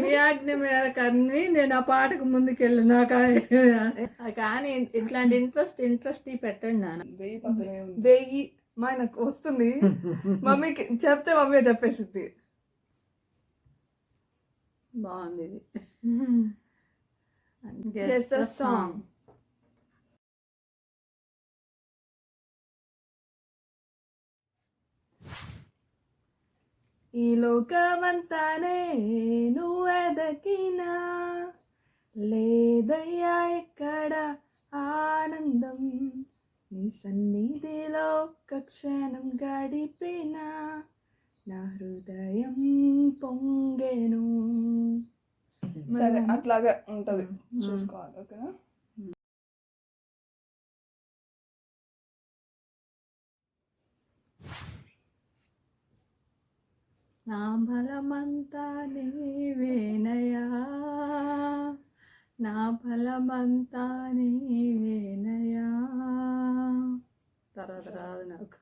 నీ ఆజ్ఞ మేరకు అన్ని నేను ఆ పాటకు ముందుకెళ్ళిన కానీ ఇట్లాంటి ఇంట్రెస్ట్ పెట్టండి నాన్న. వెయ్యి నాకు వస్తుంది. మమ్మీకి చెప్తే మమ్మీ చెప్పేసింది. బాగుంది ఇది. Guess the song. ఈ లోకమంతానే నువ్వెదకినా లేదయ్యా ఎక్కడ ఆనందం, నీ సన్నిధిలో ఒక్క క్షణం గడిపినా నా హృదయం పొంగెను. సరే అట్లాగే ఉంటుంది, చూసుకోవాలి. ఓకేనా? నా బలమంతా నీవేనయా, నా బలమంతా నీవేనయా. తర్వాత రాదు నాకు.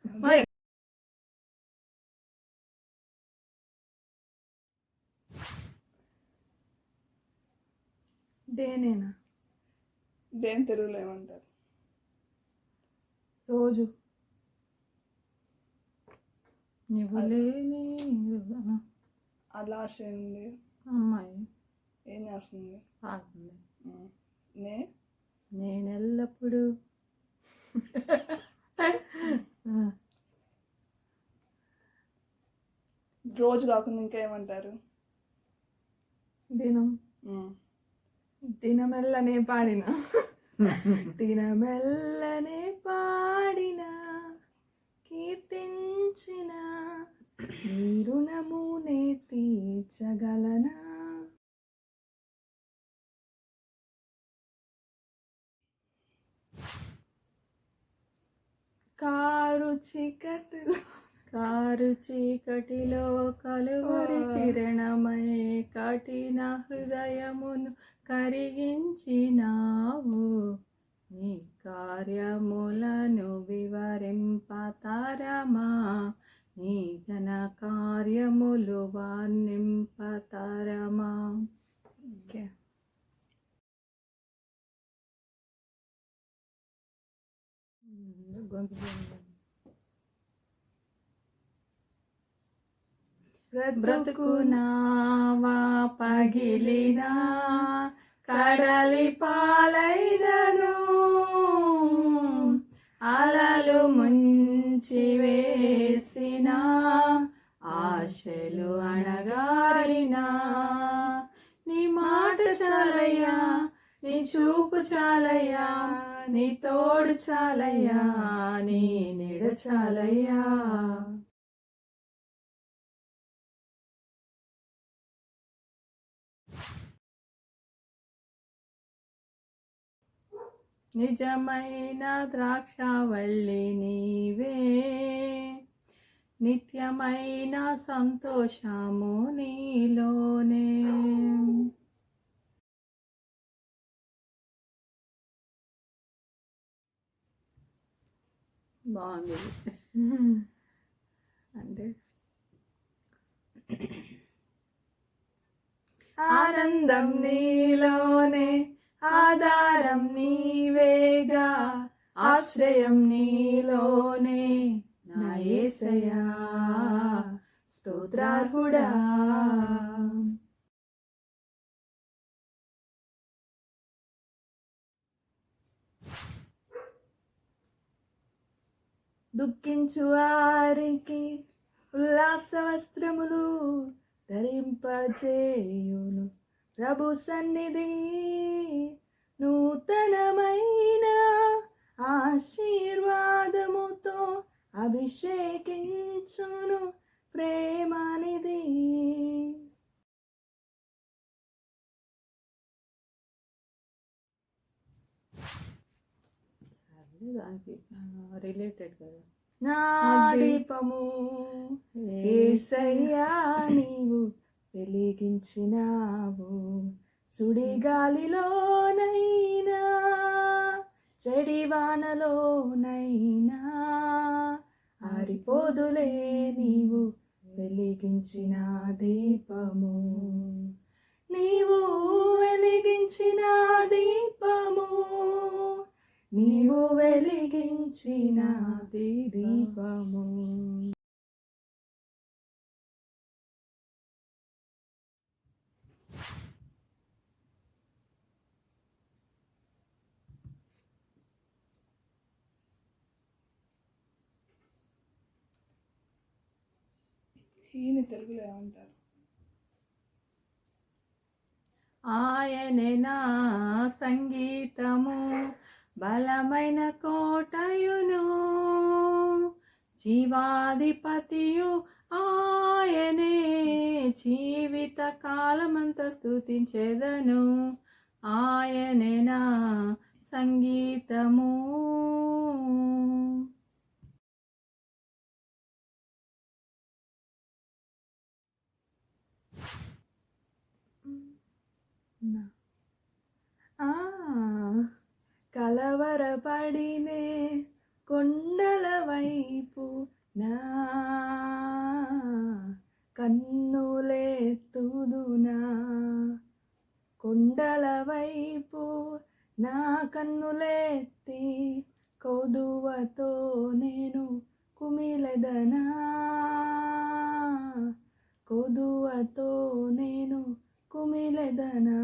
దేనేనా? దేని తెలుగులో ఏమంటారు? రోజు. నువ్వు లేని ఆ లాస్ట్ ఏంది? అమ్మాయి ఏం చేస్తుంది? పాడుతుంది. నేను ఎల్లప్పుడూ రోజు కాకుండా ఇంకా ఏమంటారు? దినం. దినమెల్లనే పాడిన దినమెల్లనే పాడిన కీర్తించిన నీ రుణమునే తీర్చగలనా. కారు చీకటిలో కలువరి కిరణమై కఠిన హృదయమును కరిగించినావు, నీ కార్యములను వివరింపతరమా, నీ ఘన కార్యములు వర్ణింపతరమా. ఓకే. బ్రతుకునావా పగిలినా కడలి పాలైనను, అలలు ముంచి వేసిన ఆశలు అణగారినా, నీ మాట చాలయ్యా, నీ చూపు చాలయ్యా, నీ తోడు చాలయ్యా, నీ నీడ చాలయ్యా. నిజమైన ద్రాక్షవల్లి నీవే, నిత్యమైన సంతోషము నీలోనే. బాగుంది అంటే ఆనందం నీలోనే, ఆధారం నీవేగా, ఆశ్రయం నీలోనే నా యేసయ్యా, స్తోత్రార్హుడా. దుఃఖించు వారికి ఉల్లాస వస్త్రములు ధరింపజేయును ప్రభు సన్నిధి, నూతనమైన ఆశీర్వాదముతో అభిషేకించును ప్రేమానిధి. దానికి రిలేటెడ్ కదా. నా దీపము యేసయ్యా నీవు వెలిగించినావు, సుడిగాలిలోనైనా చెడివానలోనైనా ఆరిపోదులే నీవు వెలిగించిన దీపము, నీవు వెలిగించిన దీపము, నీవు వెలిగించిన దీపము. ఈయన తెలుగులో ఏమంటారు? ఆయనే నా సంగీతము, బలమైన కోటయును, జీవాధిపతియు ఆయనే, జీవిత కాలమంత స్తుతించెదను. ఆయనే నా సంగీతము. కలవరపడినే కొండల వైపు నా కన్నులెత్తుదునా, కొండల వైపు నా కన్నులెత్తి కొదువతో నేను కుమిలెదనా, కొదువతో నేను కుమిలెదనా.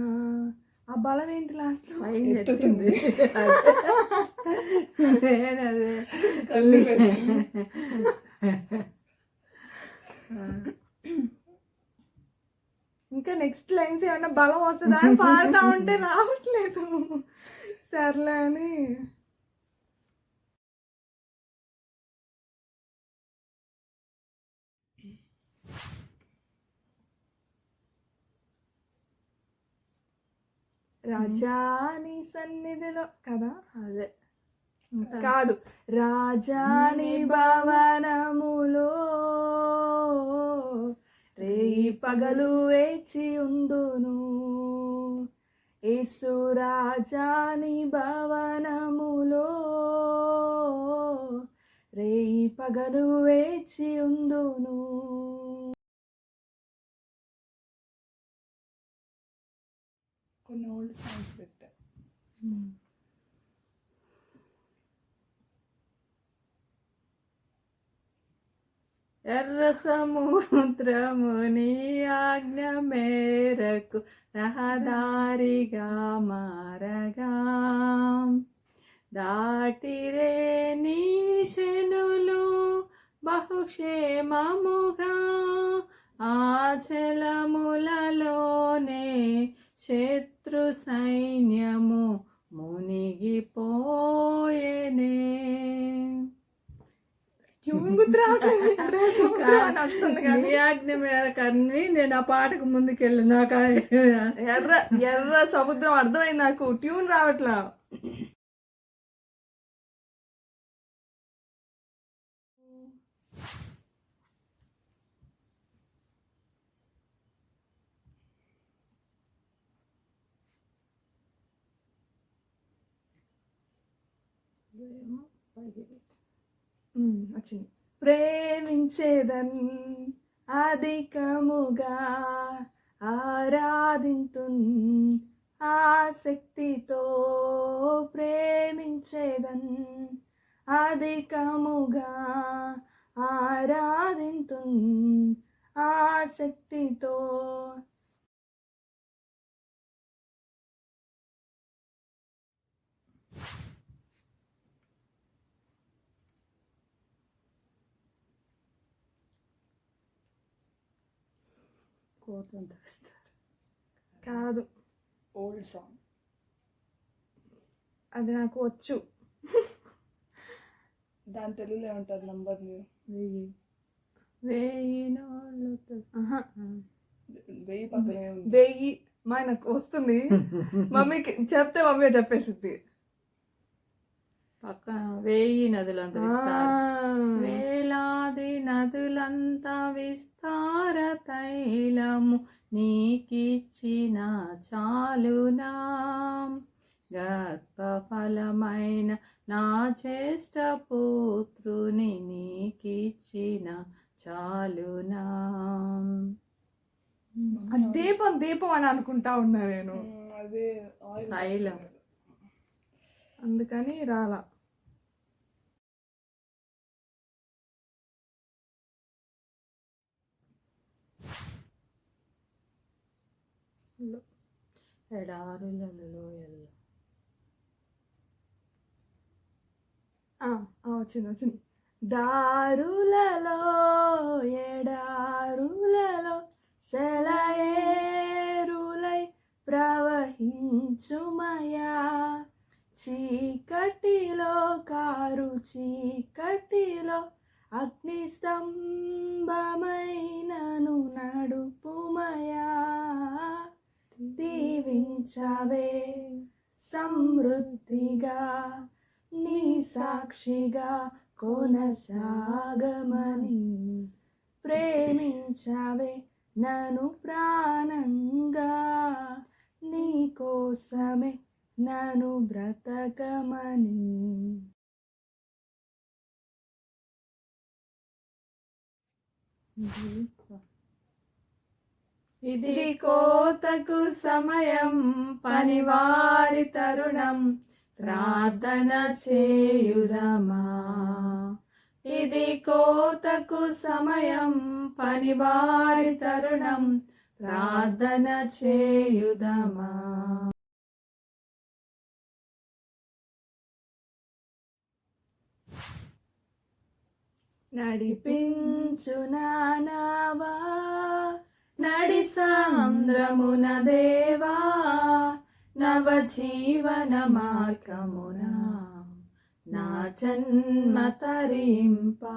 ఆ బలం ఏంటి లాస్ట్లో? ఎత్తుతుంది. నేనదే కళ్ళు వేస్తుంది. ఇంకా నెక్స్ట్ లైన్స్ ఏమన్నా బలం వస్తుందా అని పాడుతా ఉంటే రావట్లేదు. సర్లే అని రాజాని సన్నిధిలో కదా, అదే కాదు, రాజాని భవనములో రేయి పగలు వేచి ఉందును, యేసు రాజాని భవనములో రేయి పగలు వేచి ఉందును. కొన్ని ఓల్డ్ సాంగ్స్ పెట్టా. ఎర్ర సముద్రము నీ ఆజ్ఞ మేరకు రహదారిగా మారగా, దాటిరే నీ జనులు బహుక్షేమముగా, ఆ జలములలోనే శత్రు సైన్యము మునిగిపోయేనే. నీ ఆజ్ఞ మేరకు అన్ని నేను ఆ పాటకు ముందుకెళ్ళి నాకు ఎర్ర ఎర్ర సముద్రం అర్థమైంది, నాకు ట్యూన్ రావట్లా. వచ్చింది. ప్రేమించేదన్ అధికముగా ఆరాధింతున్ ఆసక్తితో, ప్రేమించేదన్ అధికముగా ఆరాధింతున్ ఆసక్తితో. కాదు, ఓల్డ్ సాంగ్. అది నాకు వచ్చు. దాని తెలుగులో ఏమంటారు? నంబర్ని వెయ్యి పక్కనే ఉంది. వెయ్యి మా నాకు వస్తుంది. మమ్మీకి చెప్తే మమ్మీ చెప్పేసింది. పక్కన వేయి నదులంత విస్తారు, వేలాది నదులంతా విస్తార తైలము నీకిచ్చిన చాలునా, గర్భఫలమైన నా జ్యేష్ఠ పుత్రుని నీకిచ్చిన చాలునా. అది దీపం దీపం అని అనుకుంటా ఉన్నా నేను, అదే ఆయిల్ తైలం. అందుకని రాలా. ఎడారులలో ఎల్ల. వచ్చింది. దారులలో ఎడారులలో సెలయేరులై ప్రవహించుమయా, చీకటిలో కారు చీకటిలో అగ్నిస్తంభమైనను నడుపుమయా, దీవించవే సమృద్ధిగా నీ సాక్షిగా కొనసాగమని, ప్రేమించవే నన్ను ప్రాణంగా, నీ కోసమే నన్ను బ్రతకమని. ఇది కోతకు సమయం, పనివారి తరుణం, ప్రార్థన చేయుదమా. ఇది కోతకు సమయం, పనివారి తరుణం, ప్రార్థన చేయుదమా. నడిపించు నానావా నడి సాంద్రమున దేవా, నవ జీవన మార్గమున నా జన్మ తరింపా.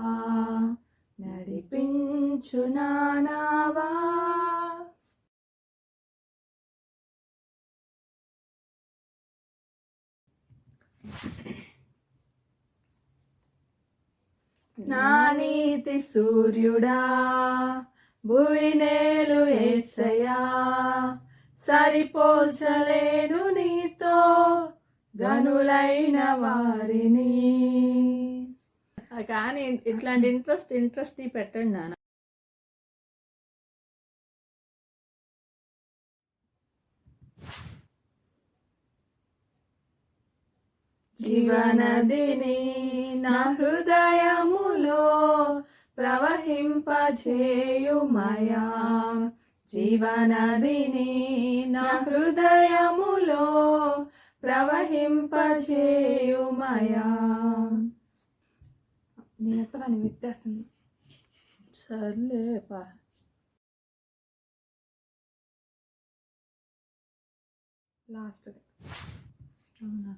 నడిపించు నానావా. నా నీతి సూర్యుడా, భువినేలు యేసయ్యా, సరిపోల్చలేను నీతో గనులైన వారిని. కానీ ఇట్లాంటి ఇంట్రెస్ట్ పెట్టండి నాన్న. జీవనదిని నా హృదయములో ప్రవహింపచేయుమయా, జీవనదిని నా హృదయములో ప్రవహింపచేయుమయా. నేను ఎత్తగానే ఎత్తేస్తుంది. సర్లేపా. లాస్ట్ అవునా.